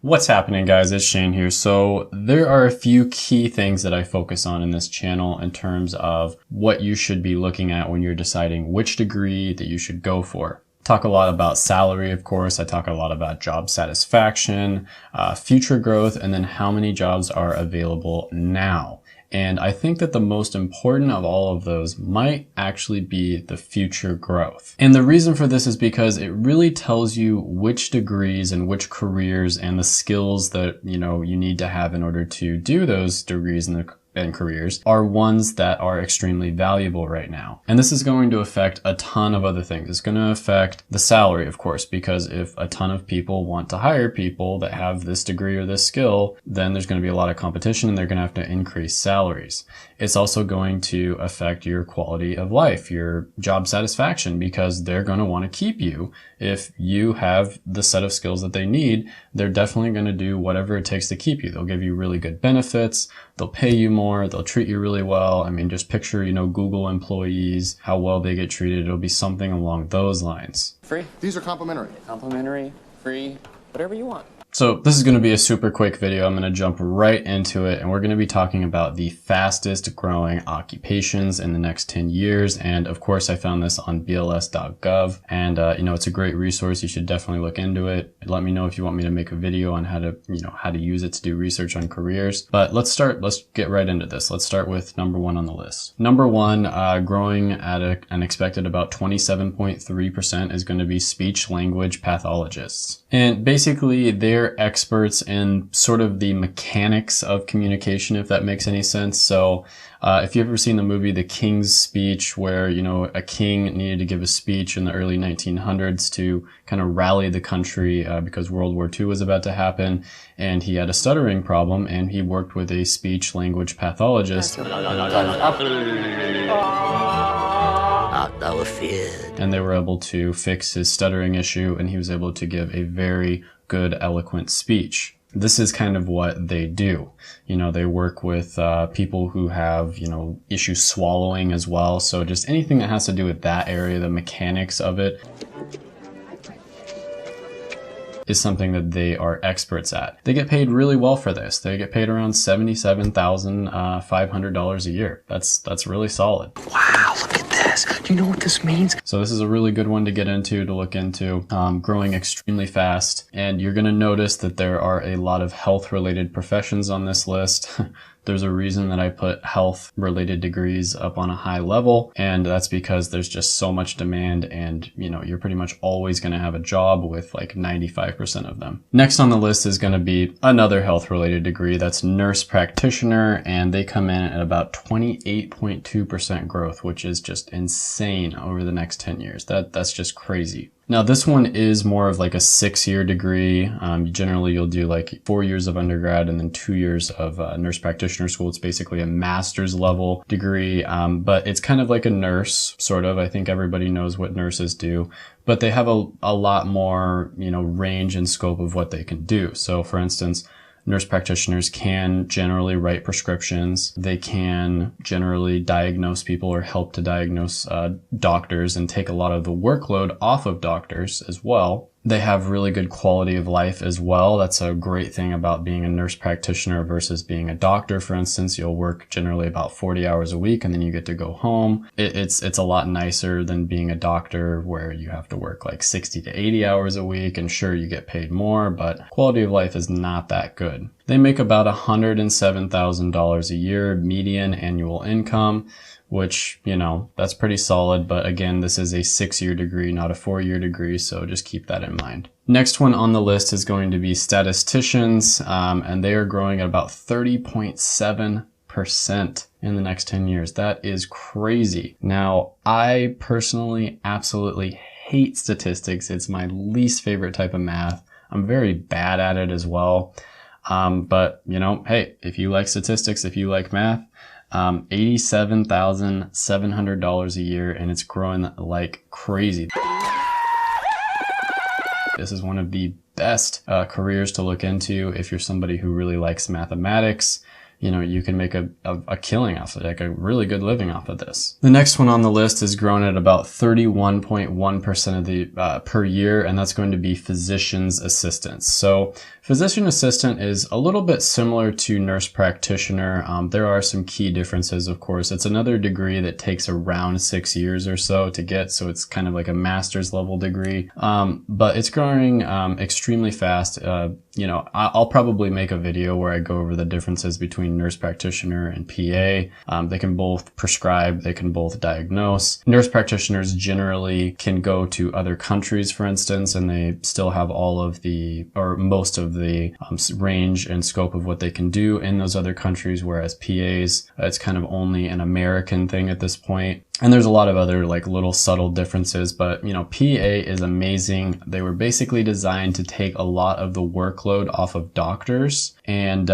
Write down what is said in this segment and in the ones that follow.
What's happening, guys? It's Shane here. So there are a few key things that I focus on in this channel in terms of what you should be looking at when you're deciding which degree that you should go for. Talk a lot about salary, of course. I talk a lot about job satisfaction, future growth, and then how many jobs are available now. And I think that the most important of all of those might actually be the future growth. And the reason for this is because it really tells you which degrees and which careers and the skills that, you need to have in order to do those degrees and careers are ones that are extremely valuable right now. And this is going to affect a ton of other things. It's going to affect the salary, of course, because if a ton of people want to hire people that have this degree or this skill, then there's going to be a lot of competition and they're going to have to increase salaries. It's also going to affect your quality of life, your job satisfaction, because they're going to want to keep you. If you have the set of skills that they need, they're definitely going to do whatever it takes to keep you. They'll give you really good benefits. They'll pay you more. They'll treat you really well. I mean, just picture, Google employees, how well they get treated. It'll be something along those lines. Free. These are complimentary. Complimentary, free, whatever you want. So this is going to be a super quick video. I'm going to jump right into it, and we're going to be talking about the fastest growing occupations in the next 10 years. And of course, I found this on BLS.gov, and it's a great resource. You should definitely look into it. Let me know if you want me to make a video on how to use it to do research on careers. But let's get right into this. Let's start with number one on the list. Number one, growing at an expected about 27.3% is going to be speech language pathologists. And basically, they're experts in sort of the mechanics of communication, if that makes any sense. So if you've ever seen the movie The King's Speech, where, a king needed to give a speech in the early 1900s to kind of rally the country because World War II was about to happen, and he had a stuttering problem, and he worked with a speech language pathologist. And they were able to fix his stuttering issue, and he was able to give a very good, eloquent speech. This is kind of what they do. They work with people who have, issues swallowing as well. So just anything that has to do with that area, the mechanics of it, is something that they are experts at. They get paid really well for this. They get paid around $77,500 a year. That's really solid. Wow, look at this. Do you know what this means? So this is a really good one to get into, to look into, growing extremely fast. And you're going to notice that there are a lot of health-related professions on this list. There's a reason that I put health-related degrees up on a high level, and that's because there's just so much demand, and you're pretty much always going to have a job with like 95% of them. Next on the list is going to be another health-related degree. That's nurse practitioner, and they come in at about 28.2% growth, which is just insane over the next 10 years. That's just crazy. Now, this one is more of like a 6-year degree. Generally, you'll do like 4 years of undergrad and then 2 years of nurse practitioner school. It's basically a master's level degree, but it's kind of like a nurse, sort of. I think everybody knows what nurses do, but they have a lot more, range and scope of what they can do. So, for instance, nurse practitioners can generally write prescriptions. They can generally diagnose people or help to diagnose doctors and take a lot of the workload off of doctors as well. They have really good quality of life as well. That's a great thing about being a nurse practitioner versus being a doctor. For instance, you'll work generally about 40 hours a week and then you get to go home. It's a lot nicer than being a doctor where you have to work like 60 to 80 hours a week, and sure, you get paid more, but quality of life is not that good. They make about $107,000 a year median annual income, which, that's pretty solid. But again, this is a 6-year degree, not a 4-year degree. So just keep that in mind. Next one on the list is going to be statisticians, and they are growing at about 30.7% in the next 10 years. That is crazy. Now, I personally absolutely hate statistics. It's my least favorite type of math. I'm very bad at it as well. But hey, if you like statistics, if you like math, $87,700 a year, and it's growing like crazy. This is one of the best careers to look into if you're somebody who really likes mathematics. you can make a killing off of it, like a really good living off of this. The next one on the list is growing at about 31.1% of the per year, and that's going to be physician's assistants. So physician assistant is a little bit similar to nurse practitioner. There are some key differences, of course. It's another degree that takes around 6 years or so to get, so it's kind of like a master's level degree. But it's growing extremely fast. I'll probably make a video where I go over the differences between nurse practitioner and PA. They can both prescribe, they can both diagnose. Nurse practitioners generally can go to other countries, for instance, and they still have all of the, or most of the range and scope of what they can do in those other countries, whereas PAs, it's kind of only an American thing at this point. And there's a lot of other like little subtle differences, but PA is amazing. They were basically designed to take a lot of the workload off of doctors. And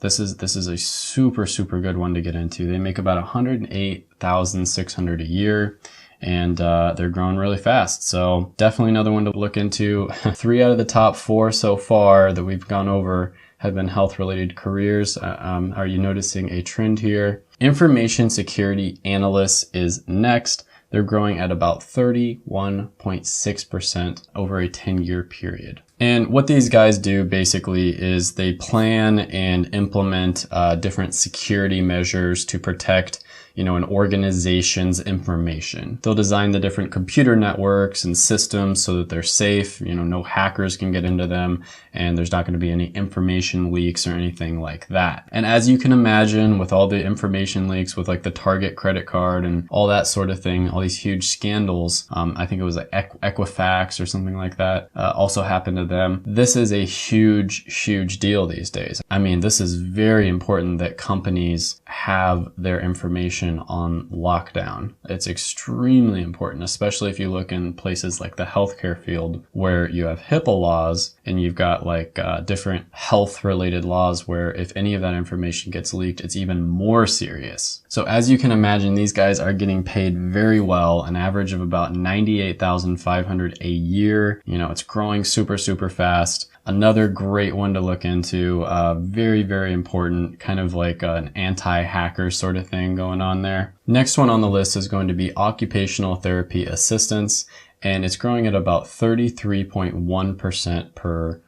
this is a super, super good one to get into. They make about $108,600 a year. And they're growing really fast. So definitely another one to look into. 3 out of the top 4 so far that we've gone over have been health-related careers. Are you noticing a trend here? Information security analyst is next. They're growing at about 31.6% over a 10-year period. And what these guys do basically is they plan and implement different security measures to protect an organization's information. They'll design the different computer networks and systems so that they're safe, no hackers can get into them, and there's not going to be any information leaks or anything like that. And as you can imagine, with all the information leaks with like the Target credit card and all that sort of thing, all these huge scandals, I think it was like Equifax or something like that, also happened to them. This is a huge, huge deal these days. I mean, this is very important that companies have their information on lockdown. It's extremely important, especially if you look in places like the healthcare field where you have HIPAA laws and you've got like different health related laws where if any of that information gets leaked, it's even more serious. So as you can imagine, these guys are getting paid very well, an average of about $98,500 a year. It's growing super, super fast. Another great one to look into, very, very important, kind of like an anti-hacker sort of thing going on there. Next one on the list is going to be occupational therapy assistants, and it's growing at about 33.1% per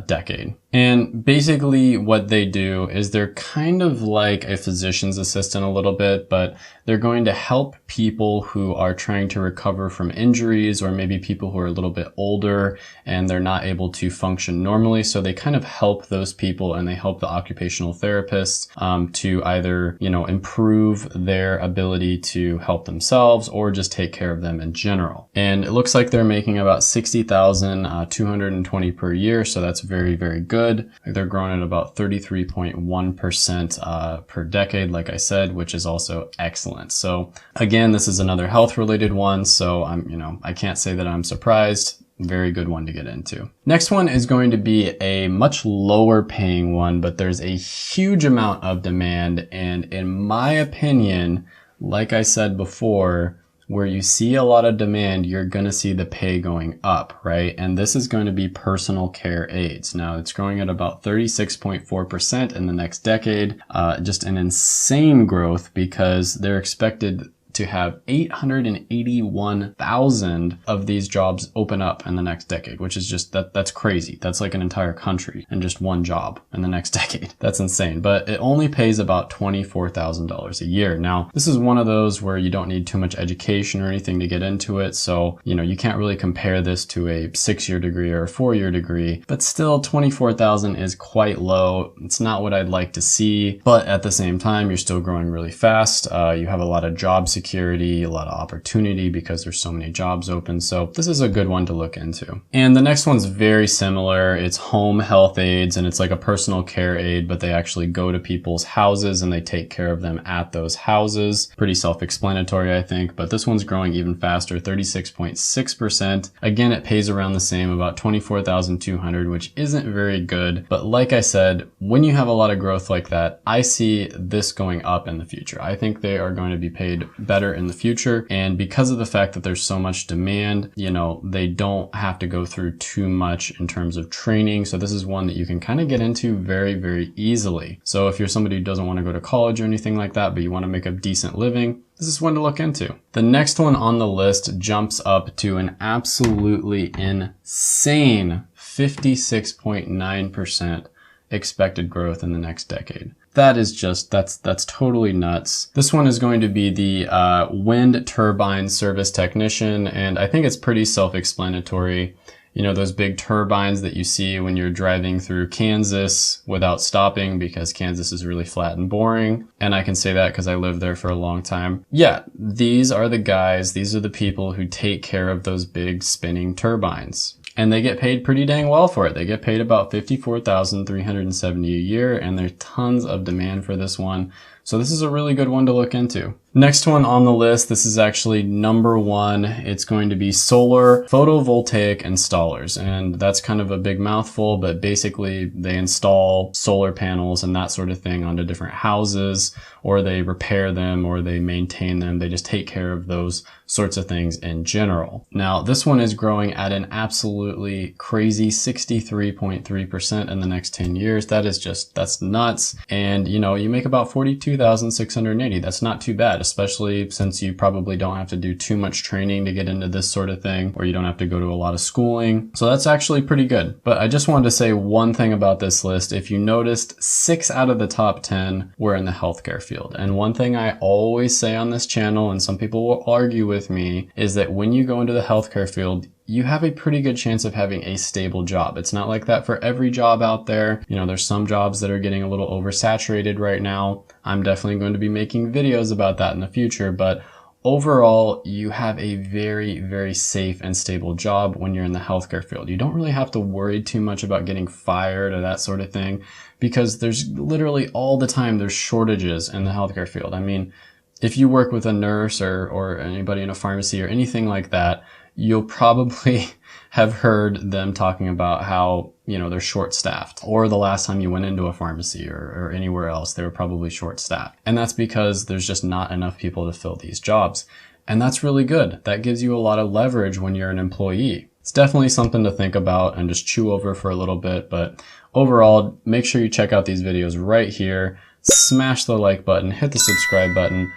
decade. And basically what they do is they're kind of like a physician's assistant a little bit, but they're going to help people who are trying to recover from injuries, or maybe people who are a little bit older and they're not able to function normally. So they kind of help those people, and they help the occupational therapists to either, improve their ability to help themselves or just take care of them in general. And it looks like they're making about $60,220 per year. So that's very, very good. They're growing at about 33.1% per decade, like I said, which is also excellent. So again, this is another health related one. So I can't say that I'm surprised. Very good one to get into. Next one is going to be a much lower paying one, but there's a huge amount of demand. And in my opinion, like I said before, where you see a lot of demand, you're going to see the pay going up, right? And this is going to be personal care aides. Now it's growing at about 36.4% in the next decade. Just an insane growth, because they're expected to have 881,000 of these jobs open up in the next decade, which is just, that's crazy. That's like an entire country and just one job in the next decade. That's insane. But it only pays about $24,000 a year. Now, this is one of those where you don't need too much education or anything to get into it. So, you can't really compare this to a 6-year degree or a 4-year degree, but still 24,000 is quite low. It's not what I'd like to see, but at the same time, you're still growing really fast. You have a lot of job security, a lot of opportunity because there's so many jobs open. So this is a good one to look into. And the next one's very similar. It's home health aides, and it's like a personal care aide, but they actually go to people's houses and they take care of them at those houses. Pretty self-explanatory, I think, but this one's growing even faster, 36.6%. Again, it pays around the same, about $24,200, which isn't very good. But like I said, when you have a lot of growth like that, I see this going up in the future. I think they are going to be paid better better in the future. And because of the fact that there's so much demand, you know, they don't have to go through too much in terms of training. So this is one that you can kind of get into very, very easily. So if you're somebody who doesn't want to go to college or anything like that, but you want to make a decent living, this is one to look into. The next one on the list jumps up to an absolutely insane 56.9% expected growth in the next decade. That is just, that's totally nuts. This one is going to be the wind turbine service technician, and I think it's pretty self-explanatory. You know, those big turbines that you see when you're driving through Kansas without stopping because Kansas is really flat and boring. And I can say that because I lived there for a long time. Yeah, these are the guys, these are the people who take care of those big spinning turbines. And they get paid pretty dang well for it. They get paid about $54,370 a year, and there's tons of demand for this one. So this is a really good one to look into. Next one on the list, this is actually number one. It's going to be solar photovoltaic installers. And that's kind of a big mouthful, but basically they install solar panels and that sort of thing onto different houses, or they repair them, or they maintain them. They just take care of those sorts of things in general. Now, this one is growing at an absolutely crazy 63.3% in the next 10 years. That is just, that's nuts. And you know, you make about $42,680. That's not too bad, especially since you probably don't have to do too much training to get into this sort of thing, or you don't have to go to a lot of schooling. So that's actually pretty good. But I just wanted to say one thing about this list. If you noticed, 6 out of the top 10 were in the healthcare field. And one thing I always say on this channel, and some people will argue with me, is that when you go into the healthcare field, you have a pretty good chance of having a stable job. It's not like that for every job out there. You know, there's some jobs that are getting a little oversaturated right now. I'm definitely going to be making videos about that in the future, but overall, you have a very, very safe and stable job when you're in the healthcare field. You don't really have to worry too much about getting fired or that sort of thing, because there's literally all the time there's shortages in the healthcare field. I mean, if you work with a nurse or anybody in a pharmacy or anything like that, you'll probably have heard them talking about how, you know, they're short-staffed, or the last time you went into a pharmacy or anywhere else, they were probably short-staffed. And that's because there's just not enough people to fill these jobs. And that's really good. That gives you a lot of leverage when you're an employee. It's definitely something to think about and just chew over for a little bit. But overall, make sure you check out these videos right here. Smash the like button, hit the subscribe button,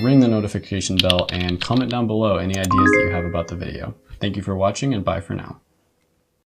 ring the notification bell, and comment down below any ideas that you have about the video. Thank you for watching, and bye for now.